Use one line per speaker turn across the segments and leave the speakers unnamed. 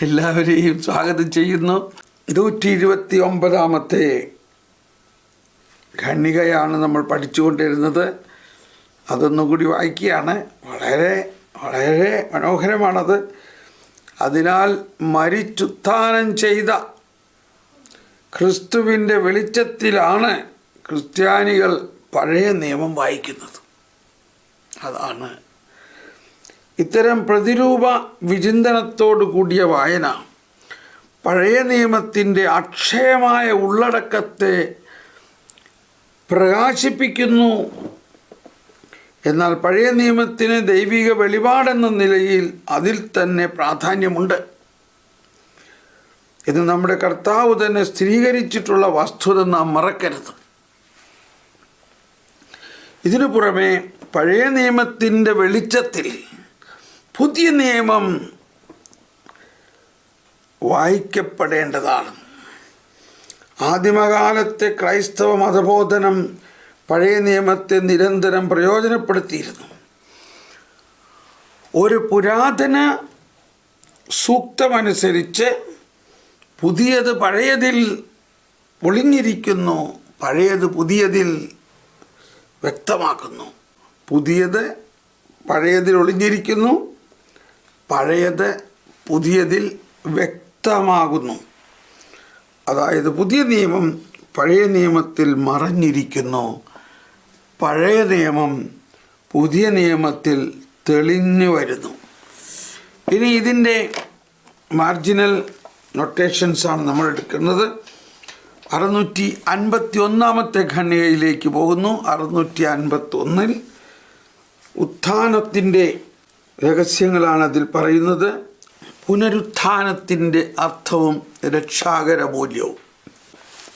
എല്ലാവരെയും സ്വാഗതം ചെയ്യുന്നു. 129-ാമത്തെ ഖണ്ഡികയാണ് നമ്മൾ പഠിച്ചുകൊണ്ടിരുന്നത്. അതൊന്നുകൂടി വായിക്കുകയാണ്. വളരെ വളരെ മനോഹരമാണത്. അതിനാൽ മരിച്ചുത്ഥാനം ചെയ്ത ക്രിസ്തുവിൻ്റെ വെളിച്ചത്തിലാണ് ക്രിസ്ത്യാനികൾ പഴയ നിയമം വായിക്കുന്നത്. അതാണ് ഇത്തരം പ്രതിരൂപ വിചിന്തനത്തോടു കൂടിയ വായന പഴയ നിയമത്തിൻ്റെ അക്ഷയമായ ഉള്ളടക്കത്തെ പ്രകാശിപ്പിക്കുന്നു. എന്നാൽ പഴയ നിയമത്തിന് ദൈവിക വെളിപാടെന്ന നിലയിൽ അതിൽ തന്നെ പ്രാധാന്യമുണ്ട് എന്ന് നമ്മുടെ കർത്താവ് തന്നെ സ്ഥിരീകരിച്ചിട്ടുള്ള വസ്തുത നാം മറക്കരുത്. ഇതിനു പുറമെ പഴയ നിയമത്തിൻ്റെ വെളിച്ചത്തിൽ പുതിയ നിയമം വായിക്കപ്പെടേണ്ടതാണ്. ആദിമകാലത്തെ ക്രൈസ്തവ മതബോധനം പഴയ നിയമത്തെ നിരന്തരം പ്രയോജനപ്പെടുത്തിയിരുന്നു. ഒരു പുരാതന സൂക്തമനുസരിച്ച് പുതിയത് പഴയതിൽ ഒളിഞ്ഞിരിക്കുന്നു, പഴയത് പുതിയതിൽ വ്യക്തമാക്കുന്നു. പുതിയത് പഴയതിൽ ഒളിഞ്ഞിരിക്കുന്നു, പഴയത് പുതിയതിൽ വ്യക്തമാകുന്നു. അതായത് പുതിയ നിയമം പഴയ നിയമത്തിൽ മറഞ്ഞിരിക്കുന്നു, പഴയ നിയമം പുതിയ നിയമത്തിൽ തെളിഞ്ഞു വരുന്നു. ഇനി ഇതിൻ്റെ മാർജിനൽ നൊട്ടേഷൻസാണ് നമ്മൾ എടുക്കുന്നത്. 651-ാമത്തെ ഖണ്ഡികയിലേക്ക് പോകുന്നു. 651-ൽ ഉത്ഥാനത്തിൻ്റെ രഹസ്യങ്ങളാണ് അതിൽ പറയുന്നത്. പുനരുത്ഥാനത്തിൻ്റെ അർത്ഥവും രക്ഷാകര മൂല്യവും.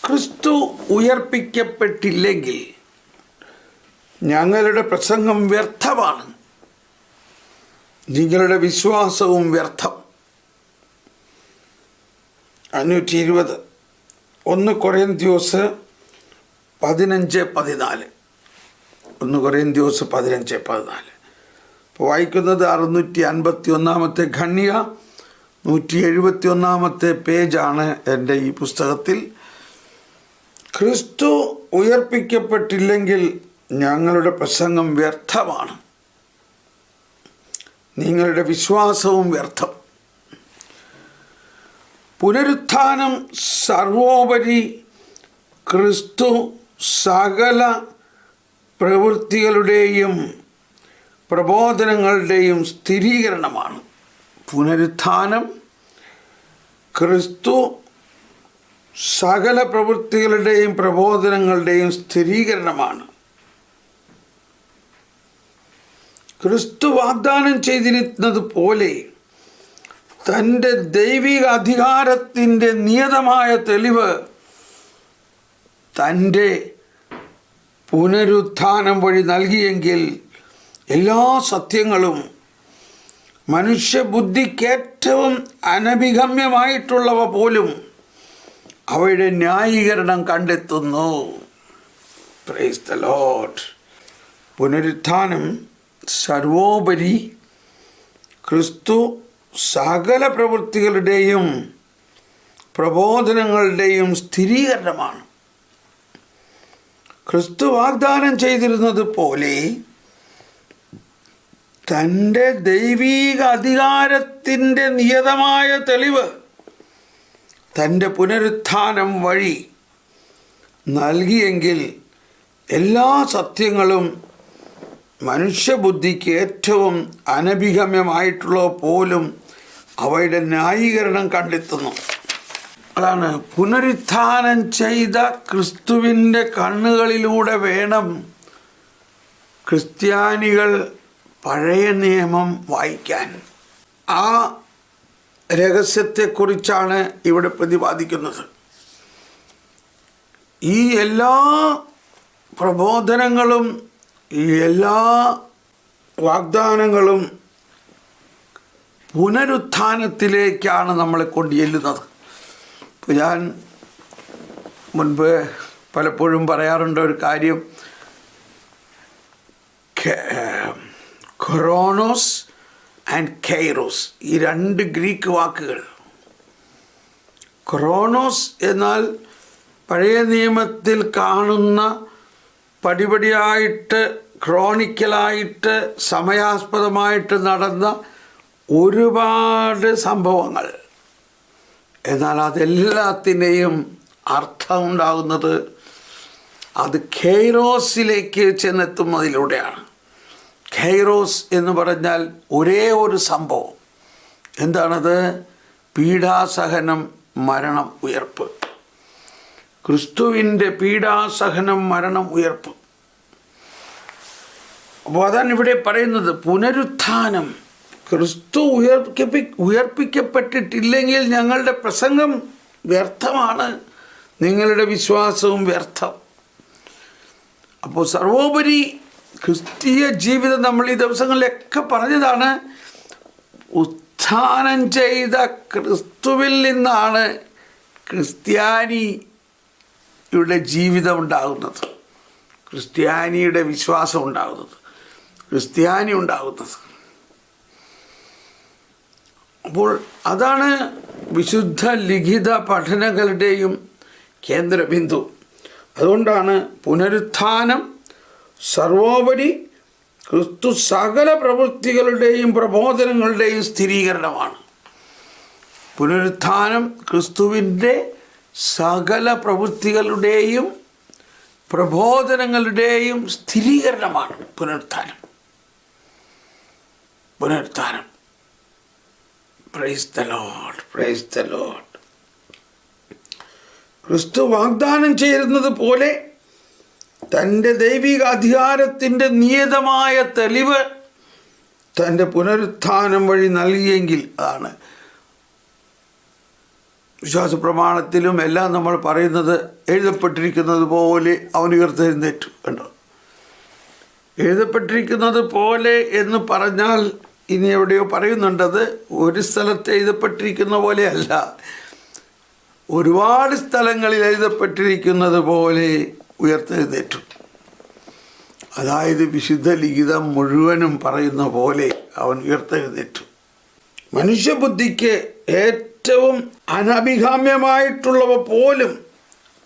ക്രിസ്തു ഉയർപ്പിക്കപ്പെട്ടില്ലെങ്കിൽ ഞങ്ങളുടെ പ്രസംഗം വ്യർത്ഥമാണ്, നിങ്ങളുടെ വിശ്വാസവും വ്യർത്ഥം. 520 1 കൊറിന്ത്യോസ് 15:14. 1 കൊറിന്ത്യോസ് 15:14. ഇപ്പോൾ വായിക്കുന്നത് 651-ാമത്തെ ഖണ്ഡിക 171-ാമത്തെ പേജാണ് എൻ്റെ ഈ പുസ്തകത്തിൽ. ക്രിസ്തു ഉയർപ്പിക്കപ്പെട്ടില്ലെങ്കിൽ ഞങ്ങളുടെ പ്രസംഗം വ്യർത്ഥമാണ്, നിങ്ങളുടെ വിശ്വാസവും വ്യർത്ഥം. പുനരുത്ഥാനം സർവോപരി ക്രിസ്തു സകല പ്രവൃത്തികളുടെയും പ്രബോധനങ്ങളുടെയും സ്ഥിരീകരണമാണ്. പുനരുത്ഥാനം ക്രിസ്തു സകല പ്രവൃത്തികളുടെയും പ്രബോധനങ്ങളുടെയും സ്ഥിരീകരണമാണ്. ക്രിസ്തു വാഗ്ദാനം ചെയ്തിരുന്നത് പോലെ തൻ്റെ ദൈവിക അധികാരത്തിൻ്റെ നിയതമായ തെളിവ് തൻ്റെ പുനരുത്ഥാനം വഴി നൽകിയെങ്കിൽ എല്ലാ സത്യങ്ങളും മനുഷ്യബുദ്ധിക്ക് ഏറ്റവും അനഭിഗമ്യമായിട്ടുള്ളവ പോലും അവയുടെ ന്യായീകരണം കണ്ടെത്തുന്നു. Price the Lord. പുനരുത്ഥാനം സർവോപരി ക്രിസ്തു സകല പ്രവൃത്തികളുടെയും പ്രബോധനങ്ങളുടെയും സ്ഥിരീകരണമാണ്. ക്രിസ്തു വാഗ്ദാനം ചെയ്തിരുന്നത് പോലെ തൻ്റെ ദൈവീക അധികാരത്തിൻ്റെ നിയതമായ തെളിവ് തൻ്റെ പുനരുത്ഥാനം വഴി നൽകിയെങ്കിൽ എല്ലാ സത്യങ്ങളും മനുഷ്യബുദ്ധിക്ക് ഏറ്റവും അനഭിഗമ്യമായിട്ടുള്ള പോലും അവയുടെ ന്യായീകരണം കണ്ടെത്തുന്നു. അതാണ് പുനരുത്ഥാനം ചെയ്ത ക്രിസ്തുവിൻ്റെ കണ്ണുകളിലൂടെ വേണം ക്രിസ്ത്യാനികൾ പഴയ നിയമം വായിക്കാൻ. ആ രഹസ്യത്തെക്കുറിച്ചാണ് ഇവിടെ പ്രതിപാദിക്കുന്നത്. ഈ എല്ലാ പ്രബോധനങ്ങളും ഈ എല്ലാ വാഗ്ദാനങ്ങളും പുനരുത്ഥാനത്തിലേക്കാണ് നമ്മളെ കൊണ്ട് ചെല്ലുന്നത്. ഇപ്പോൾ ഞാൻ മുൻപ് പലപ്പോഴും പറയാറുണ്ട് ഒരു കാര്യം, ക്രോണോസ് ആൻഡ് കൈറോസ്, ഈ രണ്ട് ഗ്രീക്ക് വാക്കുകൾ ക്രോണോസ് എന്നാൽ പഴയ നിയമത്തിൽ കാണുന്ന പടിപടിയായിട്ട് ക്രോണിക്കലായിട്ട് സമയാസ്പദമായിട്ട് നടന്ന ഒരുപാട് സംഭവങ്ങൾ. എന്നാൽ അതെല്ലാത്തിൻ്റെയും അർത്ഥം ഉണ്ടാകുന്നത് അത് കെയ്റോസിലേക്ക് ചെന്നെത്തുന്നതിലൂടെയാണ്. കെയ്റോസ് എന്ന് പറഞ്ഞാൽ ഒരേ ഒരു സംഭവം. എന്താണത്? പീഡാസഹനം, മരണം, ഉയർപ്പ്. ക്രിസ്തുവിൻ്റെ പീഡാസഹനം, മരണം, ഉയർപ്പ്. അപ്പോൾ അതാണ് ഇവിടെ പറയുന്നത്. പുനരുത്ഥാനം. ക്രിസ്തു ഉയർപ്പിക്കപ്പെട്ടിട്ടില്ലെങ്കിൽ ഞങ്ങളുടെ പ്രസംഗം വ്യർത്ഥമാണ്, നിങ്ങളുടെ വിശ്വാസവും വ്യർത്ഥം. അപ്പോൾ സർവോപരി ക്രിസ്തീയ ജീവിതം നമ്മൾ ഈ ദിവസങ്ങളിലൊക്കെ പറഞ്ഞതാണ്. ഉത്ഥാനം ചെയ്ത ക്രിസ്തുവിൽ നിന്നാണ് ക്രിസ്ത്യാനിയുടെ ജീവിതം ഉണ്ടാകുന്നത്, ക്രിസ്ത്യാനിയുടെ വിശ്വാസം ഉണ്ടാകുന്നത്, ക്രിസ്ത്യാനി ഉണ്ടാകുന്നത്. അപ്പോൾ അതാണ് വിശുദ്ധ ലിഖിത പഠനങ്ങളുടെയും കേന്ദ്രബിന്ദു. അതുകൊണ്ടാണ് പുനരുത്ഥാനം സർവോപരി ക്രിസ്തു സകല പ്രവൃത്തികളുടെയും പ്രബോധനങ്ങളുടെയും സ്ഥിരീകരണമാണ്. പുനരുത്ഥാനം ക്രിസ്തുവിൻ്റെ സകല പ്രവൃത്തികളുടെയും പ്രബോധനങ്ങളുടെയും സ്ഥിരീകരണമാണ്. പുനരുത്ഥാനം. Price the Lord, praise the Lord. ക്രിസ്തു വാഗ്ദാനം ചെയ്യുന്നത് പോലെ തൻ്റെ ദൈവിക അധികാരത്തിൻ്റെ നിയതമായ തെളിവ് തൻ്റെ പുനരുത്ഥാനം വഴി നൽകിയെങ്കിൽ അതാണ് വിശ്വാസ പ്രമാണത്തിലും എല്ലാം നമ്മൾ പറയുന്നത്. എഴുതപ്പെട്ടിരിക്കുന്നത് പോലെ അവൻ ഉയർത്തെഴുന്നേറ്റു. കണ്ടോ? എഴുതപ്പെട്ടിരിക്കുന്നത് പോലെ എന്ന് പറഞ്ഞാൽ ഇനി എവിടെയോ പറയുന്നുണ്ടത്. ഒരു സ്ഥലത്ത് എഴുതപ്പെട്ടിരിക്കുന്ന പോലെയല്ല, ഒരുപാട് സ്ഥലങ്ങളിൽ എഴുതപ്പെട്ടിരിക്കുന്നത് പോലെ ഉയർത്തെഴുന്നേറ്റു. അതായത് വിശുദ്ധ ലിഖിതം മുഴുവനും പറയുന്ന പോലെ അവൻ ഉയർത്തെഴുന്നേറ്റു. മനുഷ്യബുദ്ധിക്ക് ഏറ്റവും അനഭികാമ്യമായിട്ടുള്ളവ പോലും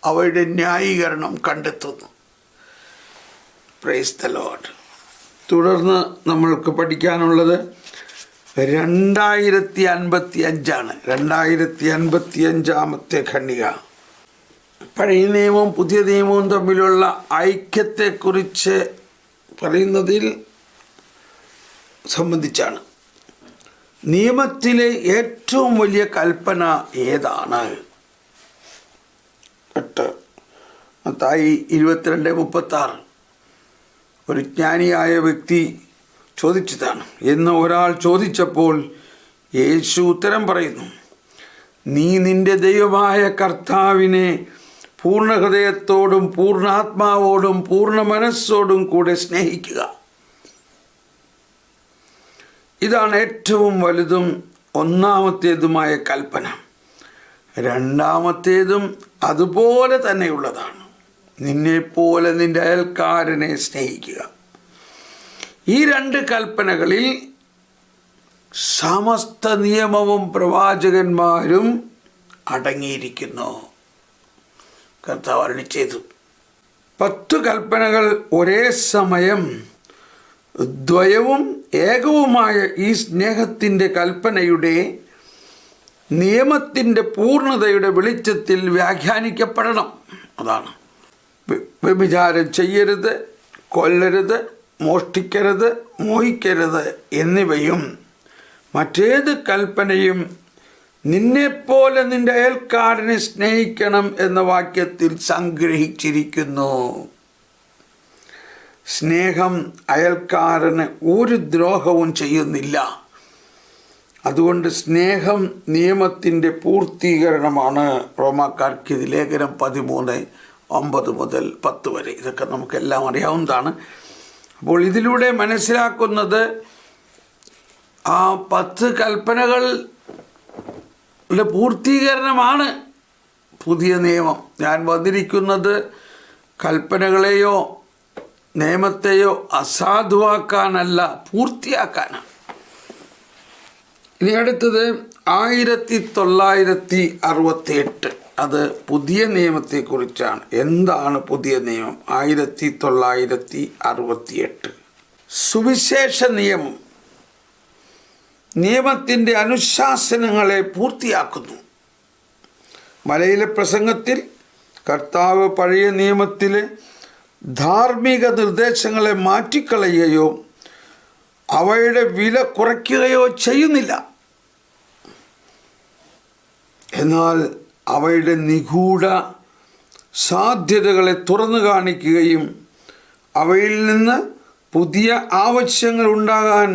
അവയുടെ ന്യായീകരണം കണ്ടെത്തുന്നു. Price the Lord. തുടർന്ന് നമ്മൾക്ക് പഠിക്കാനുള്ളത് 2055 2055 ഖണ്ഡിക. പഴയ നിയമവും പുതിയ നിയമവും തമ്മിലുള്ള ഐക്യത്തെക്കുറിച്ച് പറയുന്നതിൽ സംബന്ധിച്ചാണ്. നിയമത്തിലെ ഏറ്റവും വലിയ കൽപ്പന ഏതാണ്? 8 മത്തായി 22:36 ഒരു ജ്ഞാനിയായ വ്യക്തി ചോദിച്ചതാണ് എന്ന് ഒരാൾ ചോദിച്ചപ്പോൾ യേശു ഉത്തരം പറയുന്നു, നീ നിന്റെ ദൈവമായ കർത്താവിനെ പൂർണ്ണ ഹൃദയത്തോടും പൂർണ്ണാത്മാവോടും പൂർണ്ണ മനസ്സോടും കൂടെ സ്നേഹിക്കുക. ഇതാണ് ഏറ്റവും വലുതും ഒന്നാമത്തേതുമായ കൽപ്പന. രണ്ടാമത്തേതും അതുപോലെ തന്നെയുള്ളതാണ്. നിന്നെപ്പോലെ നിന്റെ അയൽക്കാരനെ സ്നേഹിക്കുക. ഈ 2 കൽപ്പനകളിൽ സമസ്ത നിയമവും പ്രവാചകന്മാരും അടങ്ങിയിരിക്കുന്നു. കർത്താവ് അരുളി ചെയ്തു. 10 കൽപ്പനകൾ ഒരേ സമയം ദ്വയവും ഏകവുമായ ഈ സ്നേഹത്തിൻ്റെ കൽപ്പനയുടെ നിയമത്തിൻ്റെ പൂർണ്ണതയുടെ വെളിച്ചത്തിൽ വ്യാഖ്യാനിക്കപ്പെടണം. അതാണ് വ്യഭിചാരം ചെയ്യരുത്, കൊല്ലരുത്, മോഷ്ടിക്കരുത്, മോഹിക്കരുത് എന്നിവയും മറ്റേത് കൽപ്പനയും നിന്നെപ്പോലെ നിന്റെ അയൽക്കാരനെ സ്നേഹിക്കണം എന്ന വാക്യത്തിൽ സംഗ്രഹിച്ചിരിക്കുന്നു. സ്നേഹം അയൽക്കാരന് ഒരു ദ്രോഹവും ചെയ്യുന്നില്ല. അതുകൊണ്ട് സ്നേഹം നിയമത്തിൻ്റെ പൂർത്തീകരണമാണ്. റോമാക്കാർക്ക് ഇത് ലേഖനം 13:9 മുതൽ 10 വരെ. ഇതൊക്കെ നമുക്കെല്ലാം അറിയാവുന്നതാണ്. അപ്പോൾ ഇതിലൂടെ മനസ്സിലാക്കുന്നത് ആ 10 കൽപ്പനകളുടെ പൂർത്തീകരണമാണ് പുതിയ നിയമം. ഞാൻ വന്നിരിക്കുന്നത് കൽപ്പനകളെയോ നിയമത്തെയോ അസാധുവാക്കാനല്ല, പൂർത്തിയാക്കാനാണ്. ഇനി അടുത്തത് 1968, അത് പുതിയ നിയമത്തെക്കുറിച്ചാണ്. എന്താണ് പുതിയ നിയമം? 1968 സുവിശേഷ നിയമം നിയമത്തിൻ്റെ അനുശാസനങ്ങളെ പൂർത്തിയാക്കുന്നു. മലയിലെ പ്രസംഗത്തിൽ കർത്താവ് പഴയ നിയമത്തിലെ ധാർമ്മിക നിർദ്ദേശങ്ങളെ മാറ്റിക്കളയുകയോ അവയുടെ വില കുറയ്ക്കുകയോ ചെയ്യുന്നില്ല. എന്നാൽ അവയുടെ നിഗൂഢ സാധ്യതകളെ തുറന്നു കാണിക്കുകയും അവയിൽ നിന്ന് പുതിയ ആവശ്യങ്ങൾ ഉണ്ടാകാൻ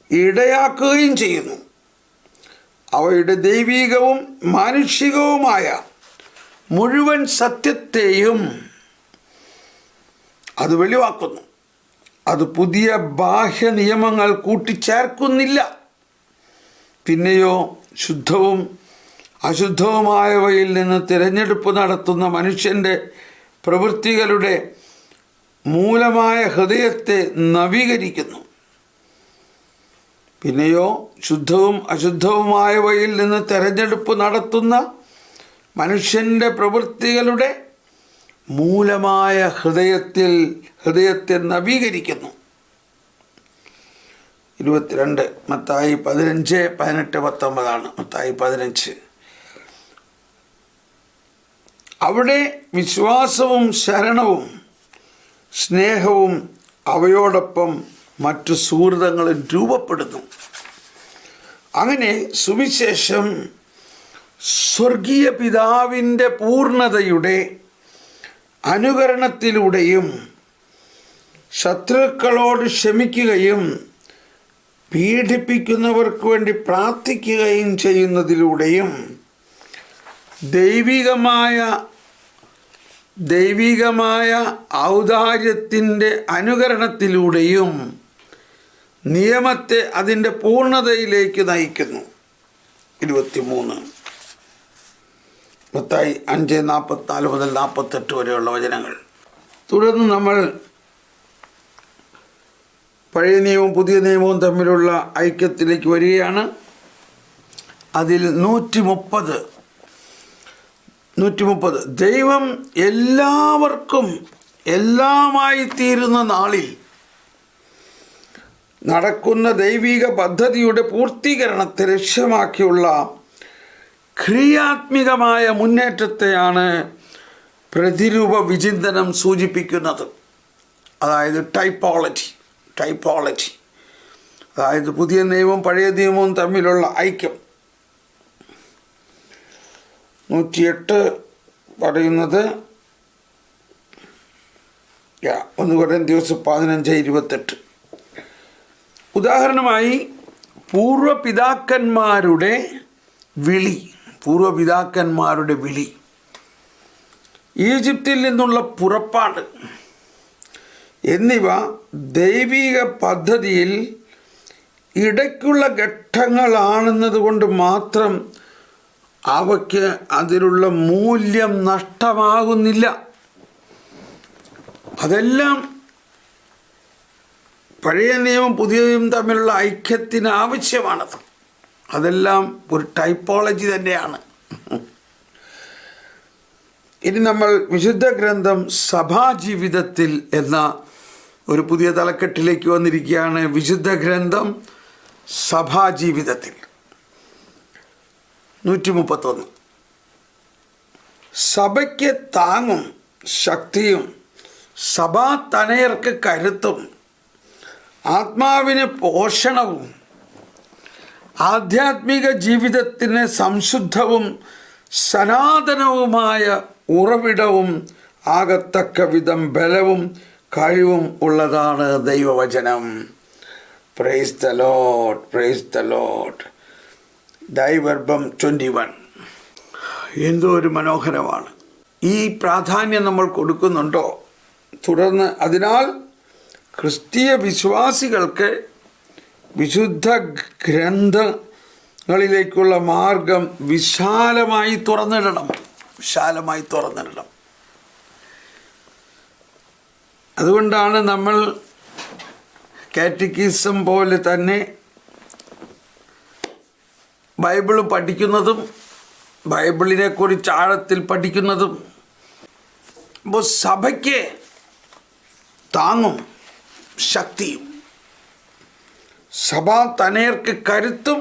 ഇടയാക്കുകയും ചെയ്യുന്നു. അവയുടെ ദൈവികവും മാനുഷികവുമായ മുഴുവൻ സത്യത്തെയും അത് വെളിവാക്കുന്നു. അത് പുതിയ ബാഹ്യ നിയമങ്ങൾ കൂട്ടിച്ചേർക്കുന്നില്ല. പിന്നെയോ ശുദ്ധവും അശുദ്ധവുമായവയിൽ നിന്ന് തിരഞ്ഞെടുപ്പ് നടത്തുന്ന മനുഷ്യൻ്റെ പ്രവൃത്തികളുടെ മൂലമായ ഹൃദയത്തെ നവീകരിക്കുന്നു. പിന്നെയോ ശുദ്ധവും അശുദ്ധവുമായവയിൽ നിന്ന് തിരഞ്ഞെടുപ്പ് നടത്തുന്ന മനുഷ്യൻ്റെ പ്രവൃത്തികളുടെ മൂലമായ ഹൃദയത്തെ നവീകരിക്കുന്നു. 22 മത്തായി 15, 18, 19 മത്തായി 15. അവിടെ വിശ്വാസവും ശരണവും സ്നേഹവും അവയോടൊപ്പം മറ്റു സുഹൃതങ്ങളും രൂപപ്പെടുന്നു. അങ്ങനെ സുവിശേഷം സ്വർഗീയ പിതാവിൻ്റെ പൂർണ്ണതയുടെ അനുകരണത്തിലൂടെയും ശത്രുക്കളോട് ക്ഷമിക്കുകയും പീഡിപ്പിക്കുന്നവർക്ക് വേണ്ടി പ്രാർത്ഥിക്കുകയും ചെയ്യുന്നതിലൂടെയും ദൈവികമായ ഔദാര്യത്തിൻ്റെ അനുകരണത്തിലൂടെയും നിയമത്തെ അതിൻ്റെ പൂർണ്ണതയിലേക്ക് നയിക്കുന്നു. 23 മത്തായി 5:44 മുതൽ 48 വരെയുള്ള വചനങ്ങൾ. തുടർന്ന് നമ്മൾ പഴയ നിയമവും പുതിയ നിയമവും തമ്മിലുള്ള ഐക്യത്തിലേക്ക് വരികയാണ്. അതിൽ 130 ദൈവം എല്ലാവർക്കും എല്ലാമായി തീരുന്ന നാളിൽ നടക്കുന്ന ദൈവിക പദ്ധതിയുടെ പൂർത്തീകരണത്തെ ലക്ഷ്യമാക്കിയുള്ള ക്രിയാത്മികമായ മുന്നേറ്റത്തെയാണ് പ്രതിരൂപ വിചിന്തനം സൂചിപ്പിക്കുന്നത്. അതായത് ടൈപ്പോളജി, അതായത് പുതിയ നിയമവും പഴയ നിയമവും തമ്മിലുള്ള ഐക്യം. 108 പറയുന്നത് 1 കൊരിന്ത്യർ 15:28. ഉദാഹരണമായി പൂർവപിതാക്കന്മാരുടെ വിളി, ഈജിപ്തിൽ നിന്നുള്ള പുറപ്പാട് എന്നിവ ദൈവിക പദ്ധതിയിൽ ഇടയ്ക്കുള്ള ഘട്ടങ്ങളാണെന്നതുകൊണ്ട് മാത്രം അവയ്ക്ക് അതിലുള്ള മൂല്യം നഷ്ടമാകുന്നില്ല. അതെല്ലാം പഴയ നിയമം പുതിയ നിയമം തമ്മിലുള്ള ഐക്യത്തിന് ആവശ്യമാണത്. അതെല്ലാം ഒരു ടൈപ്പോളജി തന്നെയാണ്. ഇനി നമ്മൾ വിശുദ്ധ ഗ്രന്ഥം സഭാജീവിതത്തിൽ എന്ന ഒരു പുതിയ തലക്കെട്ടിലേക്ക് വന്നിരിക്കുകയാണ്. വിശുദ്ധ ഗ്രന്ഥം സഭാജീവിതത്തിൽ 131 സഭയ്ക്ക് താങ്ങും ശക്തിയും സഭാ തനയർക്ക് കരുത്തും ആത്മാവിന് പോഷണവും ആധ്യാത്മിക ജീവിതത്തിന് സംശുദ്ധവും സനാതനവുമായ ഉറവിടവും ആകത്തക്ക വിധം ബലവും കഴിവും ഉള്ളതാണ് ദൈവവചനം. Praise the Lord, praise the Lord. ദൈവവർബം 21 എന്തോ ഒരു മനോഹരമാണ്. ഈ പ്രാധാന്യം നമ്മൾ കൊടുക്കുന്നുണ്ടോ? തുടർന്ന് അതിനാൽ ക്രിസ്തീയ വിശ്വാസികൾക്ക് വിശുദ്ധ ഗ്രന്ഥങ്ങളിലേക്കുള്ള മാർഗം വിശാലമായി തുറന്നിടണം. അതുകൊണ്ടാണ് നമ്മൾ കാറ്റക്കിസം പോലെ തന്നെ ബൈബിൾ പഠിക്കുന്നതും ബൈബിളിനെക്കുറിച്ച് ആഴത്തിൽ പഠിക്കുന്നതും. അപ്പോൾ സഭയ്ക്ക് താങ്ങും ശക്തിയും, സഭാ തനയർക്ക് കരുത്തും,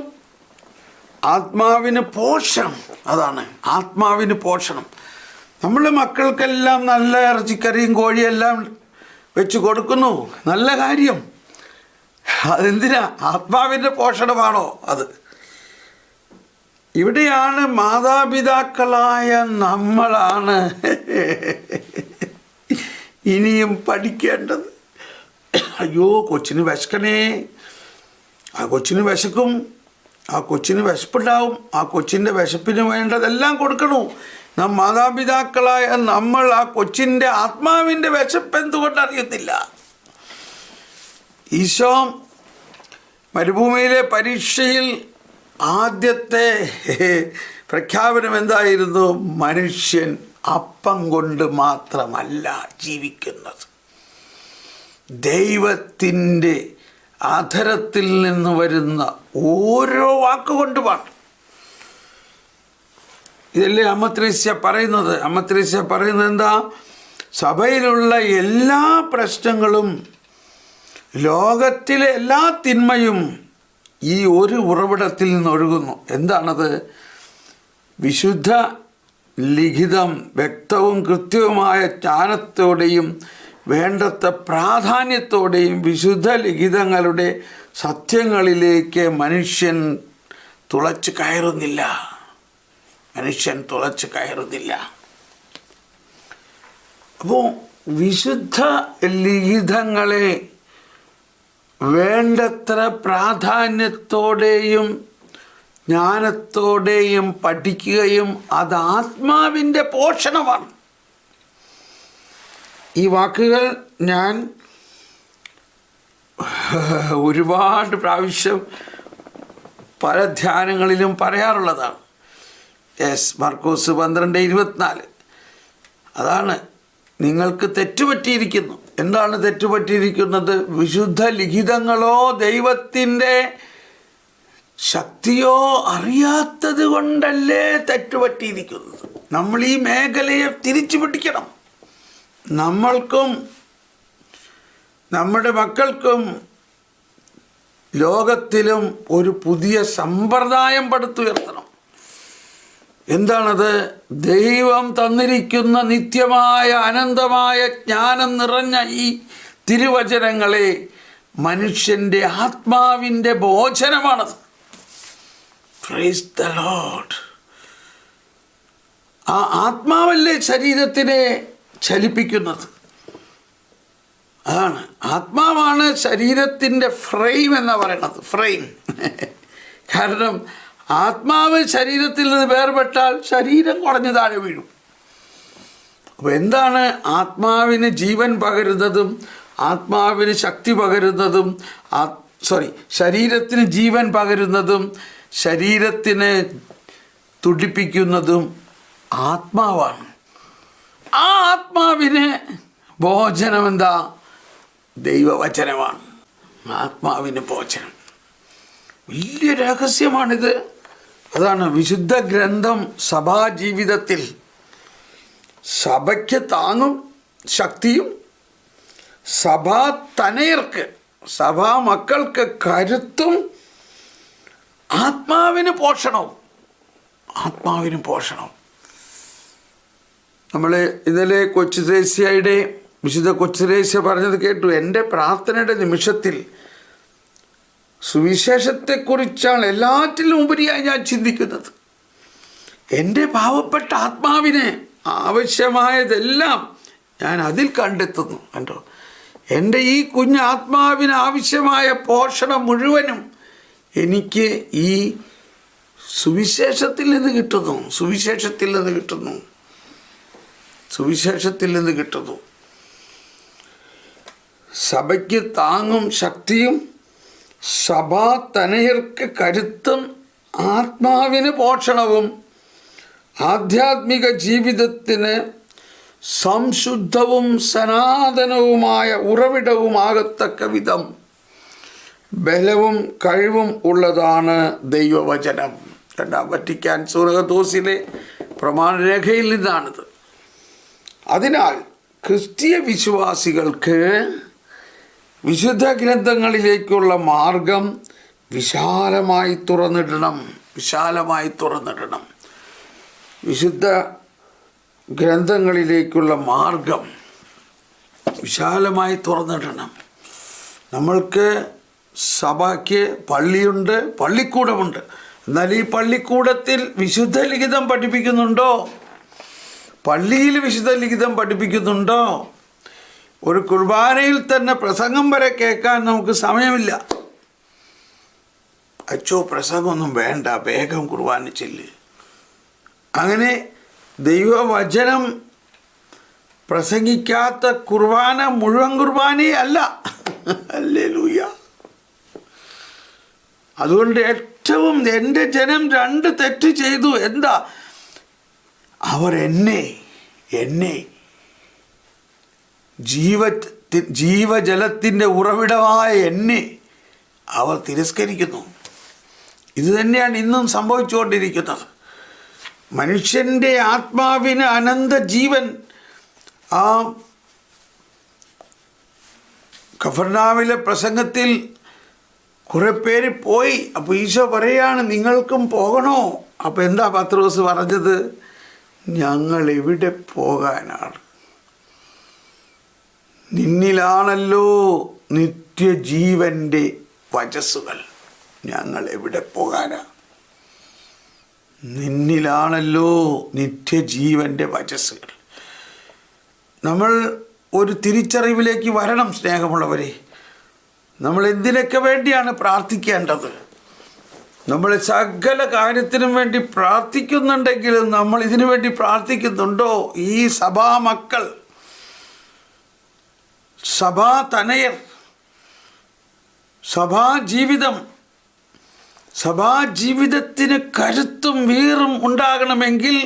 ആത്മാവിന് പോഷണം. അതാണ് ആത്മാവിന് പോഷണം. നമ്മൾ മക്കൾക്കെല്ലാം നല്ല ഇറച്ചിക്കറിയും കോഴിയെല്ലാം വെച്ച് കൊടുക്കുന്നു, നല്ല കാര്യം. അതെന്തിനാ? ആത്മാവിൻ്റെ പോഷണമാണോ അത്? ഇവിടെയാണ് മാതാപിതാക്കളായ നമ്മളാണ് ഇനിയും പഠിക്കേണ്ടത്. അയ്യോ, കൊച്ചിന് വിശക്കണേ, ആ കൊച്ചിന് വിശക്കും, ആ കൊച്ചിന് വിശപ്പുണ്ടാവും, ആ കൊച്ചിൻ്റെ വിശപ്പിന് വേണ്ടതെല്ലാം കൊടുക്കണു. നാം മാതാപിതാക്കളായ നമ്മൾ ആ കൊച്ചിൻ്റെ ആത്മാവിൻ്റെ വിശപ്പ് എന്തുകൊണ്ട് അറിയത്തില്ല? ഈശോ മരുഭൂമിയിലെ പരീക്ഷയിൽ ആദ്യത്തെ പ്രഖ്യാപനം എന്തായിരുന്നു? മനുഷ്യൻ അപ്പം കൊണ്ട് മാത്രമല്ല ജീവിക്കുന്നത്, ദൈവത്തിൻ്റെ അധരത്തിൽ നിന്ന് വരുന്ന ഓരോ വാക്കുകൊണ്ടുമാണ്. ഇതല്ലേ അമ്മ ത്രേസ്യ പറയുന്നത്? അമ്മ ത്രേസ്യ പറയുന്നത് എന്താ? സഭയിലുള്ള എല്ലാ പ്രശ്നങ്ങളും, ലോകത്തിലെ എല്ലാ തിന്മയും ഈ ഒരു ഉറവിടത്തിൽ നിന്ന് ഒഴുകുന്നു. എന്താണത്? വിശുദ്ധ ലിഖിതം വ്യക്തവും കൃത്യവുമായ ജ്ഞാനത്തോടെയും വേണ്ടത്ര പ്രാധാന്യത്തോടെയും വിശുദ്ധ ലിഖിതങ്ങളുടെ സത്യങ്ങളിലേക്ക് മനുഷ്യൻ തുളച്ച് കയറുന്നില്ല. മനുഷ്യൻ തുളച്ച് കയറുന്നില്ല. അപ്പോൾ വിശുദ്ധ ലിഖിതങ്ങളെ വേണ്ടത്ര പ്രാധാന്യത്തോടെയും ജ്ഞാനത്തോടെയും പഠിക്കുകയും അത് ആത്മാവിൻ്റെ പോഷണമാണ്. ഈ വാക്കുകൾ ഞാൻ ഒരുപാട് പ്രാവശ്യം പല ധ്യാനങ്ങളിലും പറയാറുള്ളതാണ്. മർക്കോസ് 12:24. അതാണ്, നിങ്ങൾക്ക് തെറ്റുപറ്റിയിരിക്കുന്നു. എന്താണ് തെറ്റുപറ്റിയിരിക്കുന്നത്? വിശുദ്ധ ലിഖിതങ്ങളോ ദൈവത്തിൻ്റെ ശക്തിയോ അറിയാത്തത് കൊണ്ടല്ലേ തെറ്റുപറ്റിയിരിക്കുന്നത്. നമ്മൾ ഈ മേഖലയെ തിരിച്ചു പിടിക്കണം. നമ്മൾക്കും നമ്മുടെ മക്കൾക്കും ലോകത്തിലും ഒരു പുതിയ സമ്പ്രദായം പടുത്തുയർത്തണം. എന്താണത്? ദൈവം തന്നിരിക്കുന്ന നിത്യമായ അനന്തമായ ജ്ഞാനം നിറഞ്ഞ ഈ തിരുവചനങ്ങളെ മനുഷ്യൻ്റെ ആത്മാവിൻ്റെ ഭോജനമാണത്. Price the Lord. ആ ആത്മാവല്ലേ ശരീരത്തിനെ ചലിപ്പിക്കുന്നത്? അതാണ്, ആത്മാവാണ് ശരീരത്തിൻ്റെ ഫ്രെയിം എന്ന് പറയുന്നത്. ഫ്രെയിം. കാരണം ആത്മാവ് ശരീരത്തിൽ നിന്ന് വേർപെട്ടാൽ ശരീരം കുടഞ്ഞു താഴെ വീഴും. അപ്പോൾ എന്താണ് ആത്മാവിന് ജീവൻ പകരുന്നതും ആത്മാവിന് ശക്തി പകരുന്നതും ശരീരത്തിന് ജീവൻ പകരുന്നതും ശരീരത്തിന് തുടിപ്പിക്കുന്നതും ആത്മാവാണ്. ആ ആത്മാവിന് ഭോജനം എന്താ? ദൈവവചനമാണ്. ആത്മാവിന് ഭോജനം വലിയ രഹസ്യമാണിത്. അതാണ് വിശുദ്ധ ഗ്രന്ഥം സഭാജീവിതത്തിൽ സഭയ്ക്ക് താങ്ങും ശക്തിയും, സഭാ തനയർക്ക്, സഭാ മക്കൾക്ക് കരുത്തും, ആത്മാവിന് പോഷണവും. ആത്മാവിന് പോഷണവും. നമ്മൾ ഇന്നലെ വിശുദ്ധ കൊച്ചുത്രേസ്യ പറഞ്ഞത് കേട്ടു. എൻ്റെ പ്രാർത്ഥനയുടെ നിമിഷത്തിൽ സുവിശേഷത്തെക്കുറിച്ചാണ് എല്ലാറ്റിലും ഉപരിയായി ഞാൻ ചിന്തിക്കുന്നത്. എൻ്റെ പാവപ്പെട്ട ആത്മാവിന് ആവശ്യമായതെല്ലാം ഞാൻ അതിൽ കണ്ടെത്തുന്നു. കണ്ടോ, എൻ്റെ ഈ കുഞ്ഞാത്മാവിന് ആവശ്യമായ പോഷണം മുഴുവനും എനിക്ക് ഈ സുവിശേഷത്തിൽ നിന്ന് കിട്ടുന്നു. സുവിശേഷത്തിൽ നിന്ന് കിട്ടുന്നു. സഭയ്ക്ക് താങ്ങും ശക്തിയും, സഭാ തനയർക്ക് കരുത്തും, ആത്മാവിന് പോഷണവും, ആധ്യാത്മിക ജീവിതത്തിന് സംശുദ്ധവും സനാതനവുമായ ഉറവിടവുമാകത്തക്ക വിധം ബലവും കഴിവും ഉള്ളതാണ് ദൈവവചനം. രണ്ടാം വത്തിക്കാൻ സൂറകദോസിലെ പ്രമാണരേഖയിൽ നിന്നാണിത്. അതിനാൽ ക്രിസ്തീയ വിശ്വാസികൾക്ക് വിശുദ്ധ ഗ്രന്ഥങ്ങളിലേക്കുള്ള മാർഗം വിശാലമായി തുറന്നിടണം. വിശുദ്ധ ഗ്രന്ഥങ്ങളിലേക്കുള്ള മാർഗം വിശാലമായി തുറന്നിടണം. നമ്മൾക്ക് സഭയ്ക്ക് പള്ളിയുണ്ട്, പള്ളിക്കൂടമുണ്ട്. എന്നാൽ ഈ പള്ളിക്കൂടത്തിൽ വിശുദ്ധ ലിഖിതം പഠിപ്പിക്കുന്നുണ്ടോ? പള്ളിയിൽ വിശുദ്ധ ലിഖിതം പഠിപ്പിക്കുന്നുണ്ടോ? ഒരു കുർബാനയിൽ തന്നെ പ്രസംഗം വരെ കേൾക്കാൻ നമുക്ക് സമയമില്ല. അച്ചോ, പ്രസംഗമൊന്നും വേണ്ട, വേഗം കുർബാന ചെല്ല്. അങ്ങനെ ദൈവവചനം പ്രസംഗിക്കാത്ത കുർബാന മുഴുവൻ കുർബാനയേ അല്ല. ഹല്ലേലൂയ. അതുകൊണ്ട് ഏറ്റവും എൻ്റെ ജനം 2 തെറ്റ് ചെയ്തു. എന്താ? അവർ എന്നെ ജീവജലത്തിൻ്റെ ഉറവിടമായ എന്നെ അവർ തിരസ്കരിക്കുന്നു. ഇത് തന്നെയാണ് ഇന്നും സംഭവിച്ചുകൊണ്ടിരിക്കുന്നത്. മനുഷ്യൻ്റെ ആത്മാവിന് അനന്ത ജീവൻ. ആ കഫർനാവിലെ പ്രസംഗത്തിൽ കുറെ പേര് പോയി. അപ്പോൾ ഈശോ പറയാണ്, നിങ്ങൾക്കും പോകണോ? അപ്പോൾ എന്താ പത്രോസ് പറഞ്ഞത്? ഞങ്ങൾ എവിടെ പോകാനാണ്? നിന്നിലാണല്ലോ നിത്യജീവൻ്റെ വചസ്സുകൾ. ഞങ്ങൾ എവിടെ പോകാനാ? നിന്നിലാണല്ലോ നിത്യജീവൻ്റെ വചസ്സുകൾ. നമ്മൾ ഒരു തിരിച്ചറിവിലേക്ക് വരണം സ്നേഹമുള്ളവരെ. നമ്മൾ എന്തിനൊക്കെ വേണ്ടിയാണ് പ്രാർത്ഥിക്കേണ്ടത്? നമ്മൾ സകല കാര്യത്തിനും വേണ്ടി പ്രാർത്ഥിക്കുന്നുണ്ടെങ്കിലും നമ്മൾ ഇതിനു വേണ്ടി പ്രാർത്ഥിക്കുന്നുണ്ടോ? ഈ സഭാമക്കൾ, സഭാതനയർ, സഭാജീവിതത്തിന് കരുത്തും വീറും ഉണ്ടാകണമെങ്കിൽ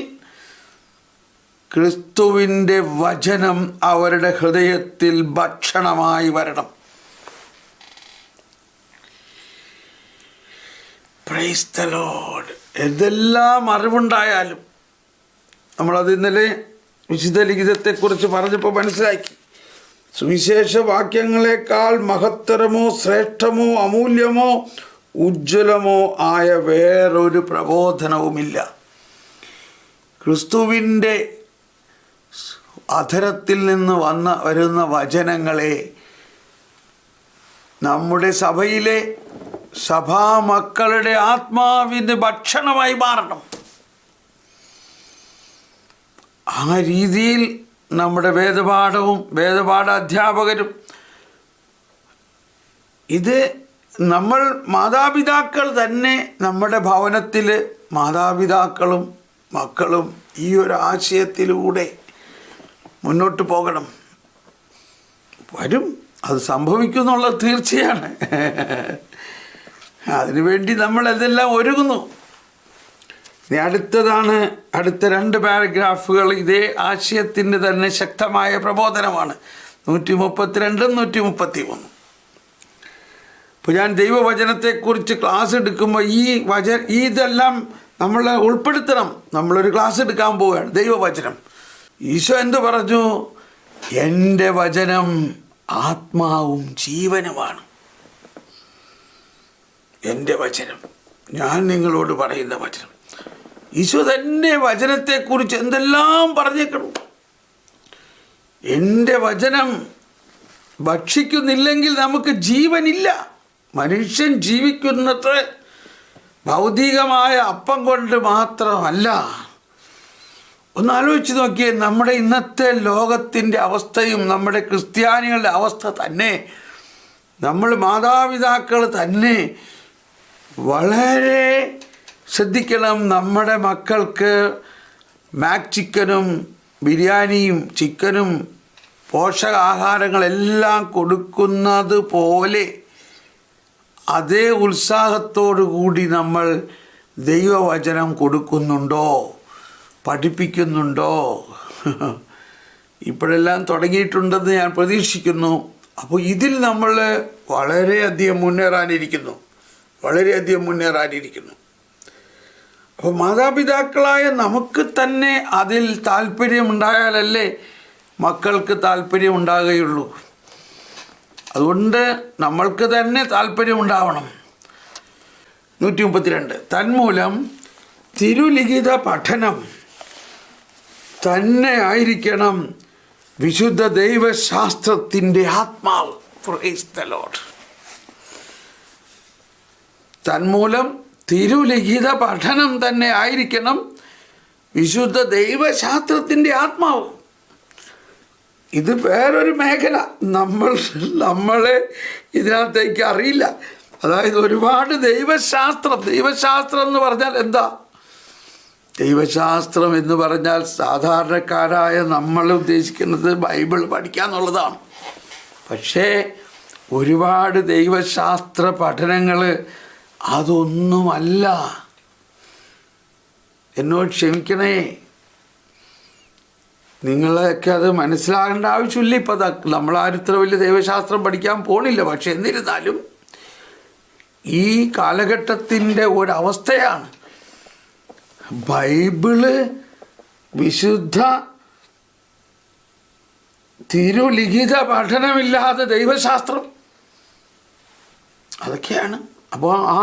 ക്രിസ്തുവിൻ്റെ വചനം അവരുടെ ഹൃദയത്തിൽ ഭക്ഷണമായി വരണം. Price the Lord. എന്തെല്ലാം അറിവുണ്ടായാലും, നമ്മളത് ഇന്നലെ വിശുദ്ധ ലിഖിതത്തെക്കുറിച്ച് പറഞ്ഞപ്പോൾ മനസ്സിലാക്കി, സുവിശേഷ വാക്യങ്ങളെക്കാൾ മഹത്തരമോ ശ്രേഷ്ഠമോ അമൂല്യമോ ഉജ്ജ്വലമോ ആയ വേറൊരു പ്രബോധനവുമില്ല. ക്രിസ്തുവിൻ്റെ അധരത്തിൽ നിന്ന് വരുന്ന വചനങ്ങളെ നമ്മുടെ സഭയിലെ സഭാമക്കളുടെ ആത്മാവിൻ്റെ ഭക്ഷണമായി മാറണം. ആ രീതിയിൽ നമ്മുടെ വേദപാഠവും വേദപാഠ അധ്യാപകരും, ഇത് നമ്മൾ മാതാപിതാക്കൾ തന്നെ നമ്മുടെ ഭവനത്തിൽ മാതാപിതാക്കളും മക്കളും ഈ ഒരു ആശയത്തിലൂടെ മുന്നോട്ട് പോകണം. വരും, അത് സംഭവിക്കും എന്നുള്ളത് തീർച്ചയാണ്. അതിനുവേണ്ടി നമ്മൾ അതെല്ലാം ഒരുങ്ങുന്നു. ഇനി അടുത്ത 2 പാരഗ്രാഫുകൾ ഇതേ ആശയത്തിൻ്റെ തന്നെ ശക്തമായ പ്രബോധനമാണ്. 132 133. ഇപ്പോൾ ഞാൻ ദൈവവചനത്തെക്കുറിച്ച് ക്ലാസ് എടുക്കുമ്പോൾ ഇതെല്ലാം നമ്മൾ ഉൾപ്പെടുത്തണം. നമ്മളൊരു ക്ലാസ് എടുക്കാൻ പോവുകയാണ്. ദൈവവചനം, ഈശോ എന്ത് പറഞ്ഞു? എൻ്റെ വചനം ആത്മാവും ജീവനുമാണ്. എൻ്റെ വചനം, ഞാൻ നിങ്ങളോട് പറയുന്ന വചനം. ഈശോ തന്നെ വചനത്തെക്കുറിച്ച് എന്തെല്ലാം പറഞ്ഞേക്കണം. എൻ്റെ വചനം ഭക്ഷിക്കുന്നില്ലെങ്കിൽ നമുക്ക് ജീവനില്ല. മനുഷ്യൻ ജീവിക്കുന്നത് ഭൗതികമായ അപ്പം കൊണ്ട് മാത്രമല്ല. ഒന്ന് ആലോചിച്ച് നോക്കിയേ, നമ്മുടെ ഇന്നത്തെ ലോകത്തിൻ്റെ അവസ്ഥയും നമ്മുടെ ക്രിസ്ത്യാനികളുടെ അവസ്ഥ തന്നെ. നമ്മൾ മാതാപിതാക്കൾ തന്നെ വളരെ ശ്രദ്ധിക്കണം. നമ്മുടെ മക്കൾക്ക് മാക് ചിക്കനും ബിരിയാണിയും ചിക്കനും പോഷകാഹാരങ്ങളെല്ലാം കൊടുക്കുന്നത് പോലെ അതേ ഉത്സാഹത്തോടു കൂടി നമ്മൾ ദൈവവചനം കൊടുക്കുന്നുണ്ടോ, പഠിപ്പിക്കുന്നുണ്ടോ? ഇപ്പോഴെല്ലാം തുടങ്ങിയിട്ടുണ്ടെന്ന് ഞാൻ പ്രതീക്ഷിക്കുന്നു. അപ്പോൾ ഇതിൽ നമ്മൾ വളരെയധികം മുന്നേറാനിരിക്കുന്നു. അപ്പോൾ മാതാപിതാക്കളായ നമുക്ക് തന്നെ അതിൽ താല്പര്യമുണ്ടായാലല്ലേ മക്കൾക്ക് താല്പര്യം ഉണ്ടാകുകയുള്ളൂ. അതുകൊണ്ട് നമ്മൾക്ക് തന്നെ താല്പര്യമുണ്ടാവണം. 132 തന്മൂലം തിരുലിഖിത പഠനം തന്നെ ആയിരിക്കണം വിശുദ്ധ ദൈവശാസ്ത്രത്തിൻ്റെ ആത്മാവ്. Praise the Lord. തന്മൂലം തിരുലിഖിത പഠനം തന്നെ ആയിരിക്കണം വിശുദ്ധ ദൈവശാസ്ത്രത്തിൻ്റെ ആത്മാവ്. ഇത് വേറൊരു മേഖല, നമ്മളെ ഇതിനകത്തേക്ക് അറിയില്ല. അതായത് ഒരുപാട് ദൈവശാസ്ത്രം എന്ന് പറഞ്ഞാൽ എന്താ? ദൈവശാസ്ത്രം എന്ന് പറഞ്ഞാൽ സാധാരണക്കാരായ നമ്മൾ ഉദ്ദേശിക്കുന്നത് ബൈബിൾ പഠിക്കുക എന്നുള്ളതാണ്. പക്ഷേ ഒരുപാട് ദൈവശാസ്ത്ര പഠനങ്ങൾ അതൊന്നുമല്ല. എന്നോട് ക്ഷമിക്കണേ, നിങ്ങളൊക്കെ അത് മനസ്സിലാകേണ്ട ആവശ്യമില്ല. ഇപ്പം നമ്മളാരും ഇത്ര വലിയ ദൈവശാസ്ത്രം പഠിക്കാൻ പോണില്ല. പക്ഷെ എന്നിരുന്നാലും ഈ കാലഘട്ടത്തിൻ്റെ ഒരവസ്ഥയാണ് ബൈബിള് വിശുദ്ധ തിരുലിഖിത പഠനമില്ലാതെ ദൈവശാസ്ത്രം, അതൊക്കെയാണ്. അപ്പോൾ ആ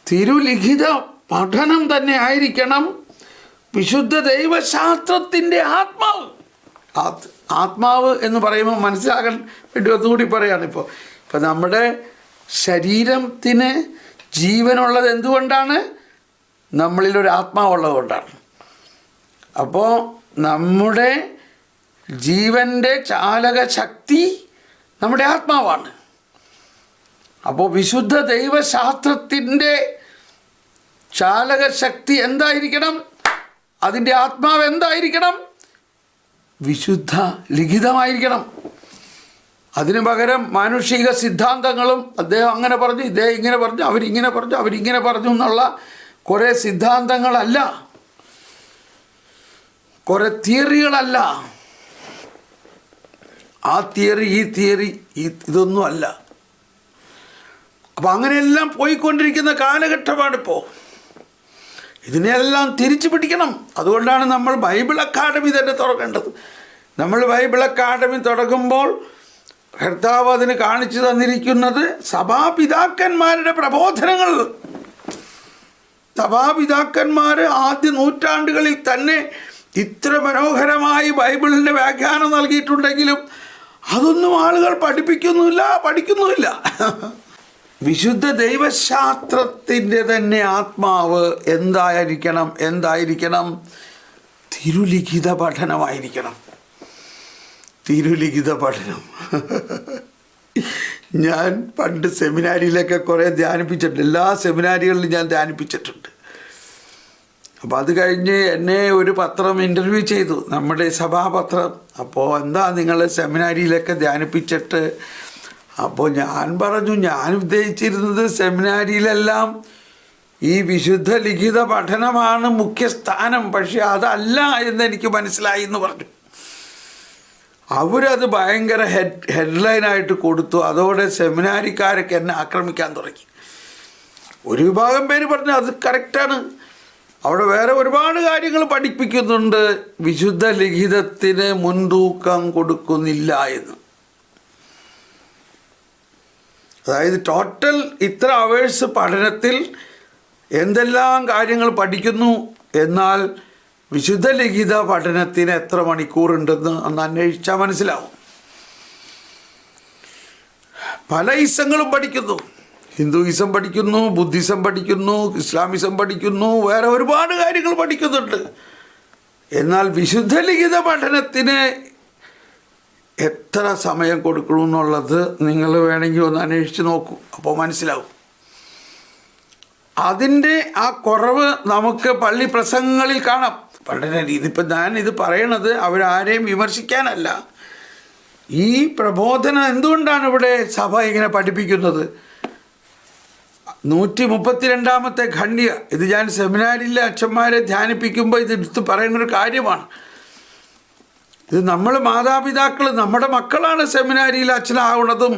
തിരുലിഖിത പഠനം തന്നെ ആയിരിക്കണം വിശുദ്ധ ദൈവശാസ്ത്രത്തിൻ്റെ ആത്മാവ്. ആത്മാവ് എന്ന് പറയുമ്പോൾ മനസ്സിലാകാൻ വേണ്ടി ഒന്നുകൂടി പറയുകയാണ്. ഇപ്പോൾ നമ്മുടെ ശരീരത്തിന് ജീവനുള്ളത് എന്തുകൊണ്ടാണ്? നമ്മളിലൊരു ആത്മാവുള്ളത് കൊണ്ടാണ്. അപ്പോൾ നമ്മുടെ ജീവൻ്റെ ചാലക ശക്തി നമ്മുടെ ആത്മാവാണ്. അപ്പോൾ വിശുദ്ധ ദൈവശാസ്ത്രത്തിൻ്റെ ചാലക ശക്തി എന്തായിരിക്കണം? അതിൻ്റെ ആത്മാവ് എന്തായിരിക്കണം? വിശുദ്ധ ലിഖിതമായിരിക്കണം. അതിനു പകരം മാനുഷിക സിദ്ധാന്തങ്ങളും അദ്ദേഹം അങ്ങനെ പറഞ്ഞു, ഇദ്ദേഹം ഇങ്ങനെ പറഞ്ഞു, അവരിങ്ങനെ പറഞ്ഞു എന്നുള്ള കുറേ സിദ്ധാന്തങ്ങളല്ല, കുറേ തിയറികളല്ല. ആ തിയറി ഈ തിയറി ഇതൊന്നും അല്ല. അപ്പം അങ്ങനെയെല്ലാം പോയിക്കൊണ്ടിരിക്കുന്ന കാലഘട്ടമാണിപ്പോൾ. ഇതിനെല്ലാം തിരിച്ചു പിടിക്കണം. അതുകൊണ്ടാണ് നമ്മൾ ബൈബിൾ അക്കാഡമി തന്നെ തുടങ്ങേണ്ടത്. നമ്മൾ ബൈബിൾ അക്കാഡമി തുടങ്ങുമ്പോൾ കർത്താവ് അതിന് കാണിച്ചു തന്നിരിക്കുന്നത് സഭാപിതാക്കന്മാരുടെ പ്രബോധനങ്ങൾ. സഭാപിതാക്കന്മാർ ആദ്യ നൂറ്റാണ്ടുകളിൽ തന്നെ ഇത്ര മനോഹരമായി ബൈബിളിൻ്റെ വ്യാഖ്യാനം നൽകിയിട്ടുണ്ടെങ്കിലും അതൊന്നും ആളുകൾ പഠിക്കുന്നുമില്ല. വിശുദ്ധ ദൈവശാസ്ത്രത്തിൻ്റെ തന്നെ ആത്മാവ് എന്തായിരിക്കണം? തിരുലിഖിത പഠനമായിരിക്കണം. തിരുലിഖിത പഠനം ഞാൻ പണ്ട് സെമിനാരിയിലൊക്കെ കുറേ ധ്യാനിപ്പിച്ചിട്ടുണ്ട്. എല്ലാ സെമിനാരികളിലും ഞാൻ ധ്യാനിപ്പിച്ചിട്ടുണ്ട്. അപ്പോൾ അത് കഴിഞ്ഞ് എന്നെ ഒരു പത്രം ഇൻ്റർവ്യൂ ചെയ്തു, നമ്മുടെ സഭാപത്രം. അപ്പോൾ എന്താ നിങ്ങൾ സെമിനാരിയിലൊക്കെ ധ്യാനിപ്പിച്ചിട്ട്? അപ്പോൾ ഞാൻ പറഞ്ഞു, ഞാൻ ഉദ്ദേശിച്ചിരുന്നത് സെമിനാരിയിലെല്ലാം ഈ വിശുദ്ധ ലിഖിത പഠനമാണ് മുഖ്യസ്ഥാനം, പക്ഷെ അതല്ല എന്നെനിക്ക് മനസ്സിലായി എന്ന് പറഞ്ഞു. അവരത് ഭയങ്കര ഹെഡ്ലൈനായിട്ട് കൊടുത്തു. അതോടെ സെമിനാരിക്കാരൊക്കെ എന്നെ ആക്രമിക്കാൻ തുടങ്ങി. ഒരു വിഭാഗം പേര് പറഞ്ഞു അത് കറക്റ്റാണ്, അവിടെ വേറെ ഒരുപാട് കാര്യങ്ങൾ പഠിപ്പിക്കുന്നുണ്ട്, വിശുദ്ധ ലിഖിതത്തിന് മുൻതൂക്കം കൊടുക്കുന്നില്ല എന്ന്. അതായത് ടോട്ടൽ ഇത്ര അവേഴ്സ് പഠനത്തിൽ എന്തെല്ലാം കാര്യങ്ങൾ പഠിക്കുന്നു, എന്നാൽ വിശുദ്ധ ലിഖിത പഠനത്തിന് എത്ര മണിക്കൂറുണ്ടെന്ന് ഒന്ന് അന്വേഷിച്ചാൽ മനസ്സിലാവും. പല ഇസങ്ങളും പഠിക്കുന്നു. ഹിന്ദുയിസം പഠിക്കുന്നു, ബുദ്ധിസം പഠിക്കുന്നു, ഇസ്ലാമിസം പഠിക്കുന്നു, വേറെ ഒരുപാട് കാര്യങ്ങൾ പഠിക്കുന്നുണ്ട്. എന്നാൽ വിശുദ്ധ ലിഖിത പഠനത്തിന് എത്ര സമയം കൊടുക്കണമെന്നുള്ളത് നിങ്ങൾ വേണമെങ്കിൽ ഒന്ന് അന്വേഷിച്ച് നോക്കൂ, അപ്പോൾ മനസ്സിലാവും. അതിൻ്റെ ആ കുറവ് നമുക്ക് പള്ളി പ്രസംഗങ്ങളിൽ കാണാം. പഠന രീതി ഇപ്പം ഞാനിത് പറയണത് അവരാരെയും വിമർശിക്കാനല്ല. ഈ പ്രബോധനം എന്തുകൊണ്ടാണ് ഇവിടെ സഭ ഇങ്ങനെ പഠിപ്പിക്കുന്നത്? 132 ഖണ്ഡിക, ഇത് ഞാൻ സെമിനാരിലെ അച്ഛന്മാരെ ധ്യാനിപ്പിക്കുമ്പോൾ ഇത് എടുത്ത് പറയുന്നൊരു കാര്യമാണ്. ഇത് നമ്മൾ മാതാപിതാക്കൾ, നമ്മുടെ മക്കളാണ് സെമിനാരിയിൽ അച്ഛനാവുന്നതും,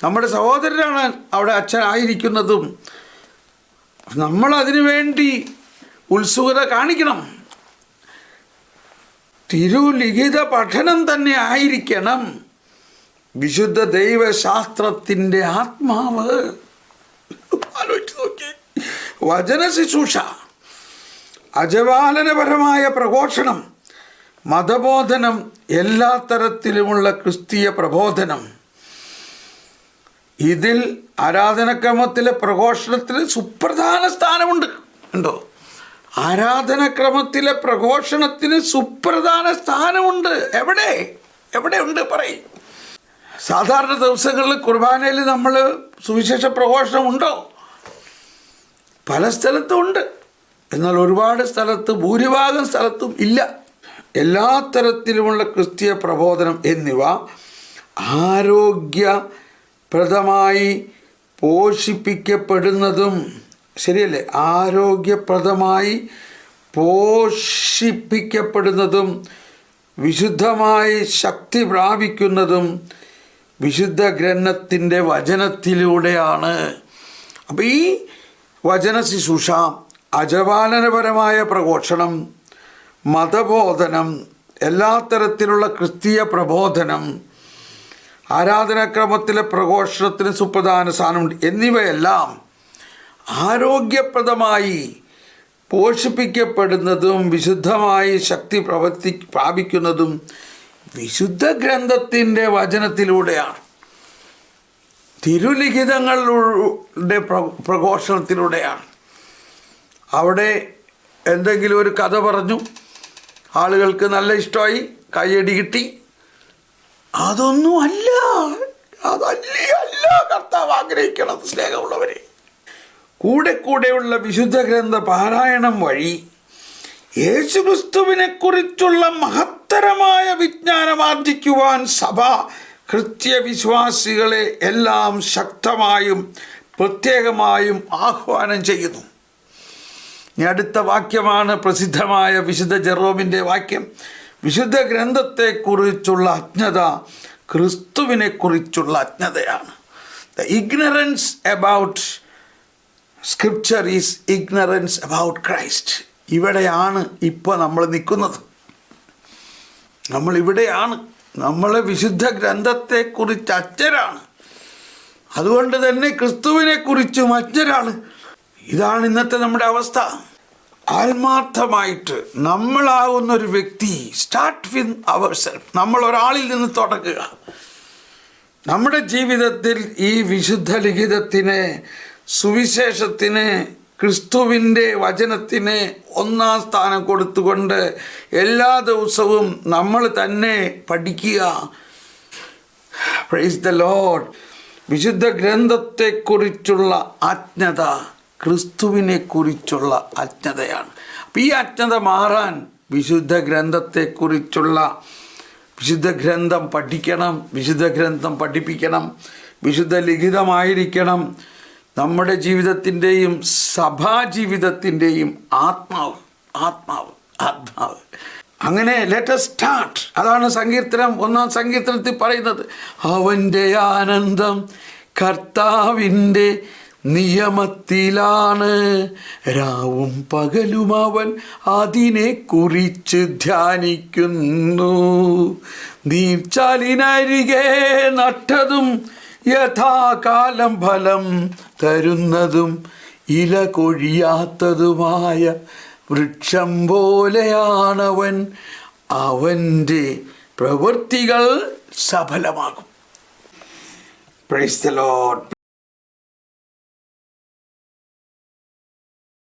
നമ്മുടെ സഹോദരനാണ് അവിടെ അച്ഛനായിരിക്കുന്നതും. നമ്മളതിനു വേണ്ടി ഉത്സുകത കാണിക്കണം. തിരുലിഖിത പഠനം തന്നെ ആയിരിക്കണം വിശുദ്ധ ദൈവശാസ്ത്രത്തിൻ്റെ ആത്മാവ്. ആലോചിച്ച് നോക്കി. വചന ശുശ്രൂഷ, അജപാലനപരമായ പ്രഘോഷണം, മതബോധനം, എല്ലാ തരത്തിലുമുള്ള ക്രിസ്തീയ പ്രബോധനം. ഇതിൽ ആരാധനക്രമത്തിലെ പ്രഘോഷണത്തിന് സുപ്രധാന സ്ഥാനമുണ്ട്. ഉണ്ടോ? ആരാധനക്രമത്തിലെ പ്രഘോഷണത്തിന് സുപ്രധാന സ്ഥാനമുണ്ട്. എവിടെ ഉണ്ട് പറയും. സാധാരണ ദിവസങ്ങളിൽ കുർബാനയിൽ നമ്മൾ സുവിശേഷ പ്രഘോഷണം ഉണ്ടോ? പല സ്ഥലത്തും ഉണ്ട്. എന്നാൽ ഒരുപാട് സ്ഥലത്ത്, ഭൂരിഭാഗം സ്ഥലത്തും ഇല്ല. എല്ലാ തരത്തിലുമുള്ള ക്രിസ്തീയ പ്രബോധനം എന്നിവ ആരോഗ്യപ്രദമായി പോഷിപ്പിക്കപ്പെടുന്നതും, ശരിയല്ലേ, ആരോഗ്യപ്രദമായി പോഷിപ്പിക്കപ്പെടുന്നതും വിശുദ്ധമായി ശക്തി പ്രാപിക്കുന്നതും വിശുദ്ധ ഗ്രന്ഥത്തിൻ്റെ വചനത്തിലൂടെയാണ്. അപ്പോൾ ഈ വചന ശുശ്രൂഷ, അജപാലനപരമായ പ്രഘോഷണം, മതബോധനം, എല്ലാ തരത്തിലുള്ള ക്രിസ്തീയ പ്രബോധനം, ആരാധനാക്രമത്തിലെ പ്രഘോഷണത്തിന് സുപ്രധാന സ്ഥാനമുണ്ട് എന്നിവയെല്ലാം ആരോഗ്യപ്രദമായി പോഷിപ്പിക്കപ്പെടുന്നതും വിശുദ്ധമായി ശക്തി പ്രാപിക്കുന്നതും വിശുദ്ധ ഗ്രന്ഥത്തിൻ്റെ വചനത്തിലൂടെയാണ്, തിരുലിഖിതങ്ങളുടെ പ്രഘോഷണത്തിലൂടെയാണ്. അവിടെ എന്തെങ്കിലും ഒരു കഥ പറഞ്ഞു, ആളുകൾക്ക് നല്ല ഇഷ്ടമായി, കയ്യടി കിട്ടി, അതൊന്നും അല്ല. അതല്ല കർത്താവ് ആഗ്രഹിക്കണത്. സ്നേഹമുള്ളവരെ, കൂടെയുള്ള വിശുദ്ധ ഗ്രന്ഥ പാരായണം വഴി യേശുക്രിസ്തുവിനെ കുറിച്ചുള്ള മഹത്തരമായ വിജ്ഞാനം ആർജിക്കുവാൻ സഭ കൃത്യവിശ്വാസികളെ എല്ലാം ശക്തമായും പ്രത്യേകമായും ആഹ്വാനം ചെയ്യുന്നു. ഇനി അടുത്ത വാക്യമാണ് പ്രസിദ്ധമായ വിശുദ്ധ ജെറോമിൻ്റെ വാക്യം. വിശുദ്ധ ഗ്രന്ഥത്തെക്കുറിച്ചുള്ള അജ്ഞത ക്രിസ്തുവിനെക്കുറിച്ചുള്ള അജ്ഞതയാണ്. The ignorance about scripture is ignorance about Christ. ഇവിടെയാണ് ഇപ്പോൾ നമ്മൾ നിൽക്കുന്നത്. നമ്മളിവിടെയാണ്. നമ്മൾ വിശുദ്ധ ഗ്രന്ഥത്തെക്കുറിച്ച് അജ്ഞരാണ്. അതുകൊണ്ട് തന്നെ ക്രിസ്തുവിനെക്കുറിച്ചും അജ്ഞരാണ്. ഇതാണ് ഇന്നത്തെ നമ്മുടെ അവസ്ഥ. ആത്മാർത്ഥമായിട്ട് നമ്മളാകുന്നൊരു വ്യക്തി, സ്റ്റാർട്ട് വിത്ത് അവർ സെൽഫ്. നമ്മൾ ഒരാളിൽ നിന്ന് തുടങ്ങുക. നമ്മുടെ ജീവിതത്തിൽ ഈ വിശുദ്ധ ലിഖിതത്തിന്, സുവിശേഷത്തിന്, ക്രിസ്തുവിൻ്റെ വചനത്തിന് ഒന്നാം സ്ഥാനം കൊടുത്തുകൊണ്ട് എല്ലാ ദിവസവും നമ്മൾ തന്നെ പഠിക്കുക. Price the Lord. വിശുദ്ധ ഗ്രന്ഥത്തെക്കുറിച്ചുള്ള അജ്ഞത ക്രിസ്തുവിനെ കുറിച്ചുള്ള അജ്ഞതയാണ്. അപ്പം ഈ അജ്ഞത മാറാൻ വിശുദ്ധ ഗ്രന്ഥത്തെക്കുറിച്ചുള്ള, വിശുദ്ധ ഗ്രന്ഥം പഠിക്കണം, വിശുദ്ധ ഗ്രന്ഥം പഠിപ്പിക്കണം, വിശുദ്ധ ലിഖിതമായിരിക്കണം നമ്മുടെ ജീവിതത്തിൻ്റെയും സഭാജീവിതത്തിൻ്റെയും ആത്മാവ്. അങ്ങനെ ലെറ്റ് us സ്റ്റാർട്ട്. അതാണ് സങ്കീർത്തനം, 1-ാം സങ്കീർത്തനത്തിൽ പറയുന്നത്. അവൻ്റെ ആനന്ദം കർത്താവിൻ്റെ നിയമത്തിലാണ്, രാവും പകലും അവൻ അതിനെക്കുറിച്ച് ധ്യാനിക്കുന്നു. നീർച്ചാലിനരികെ നട്ടതും യഥാകാലം ഫലം തരുന്നതും ഇല കൊഴിയാത്തതുമായ വൃക്ഷം പോലെയാണവൻ. അവൻ്റെ പ്രവൃത്തികൾ സഫലമാകും. Praise the Lord.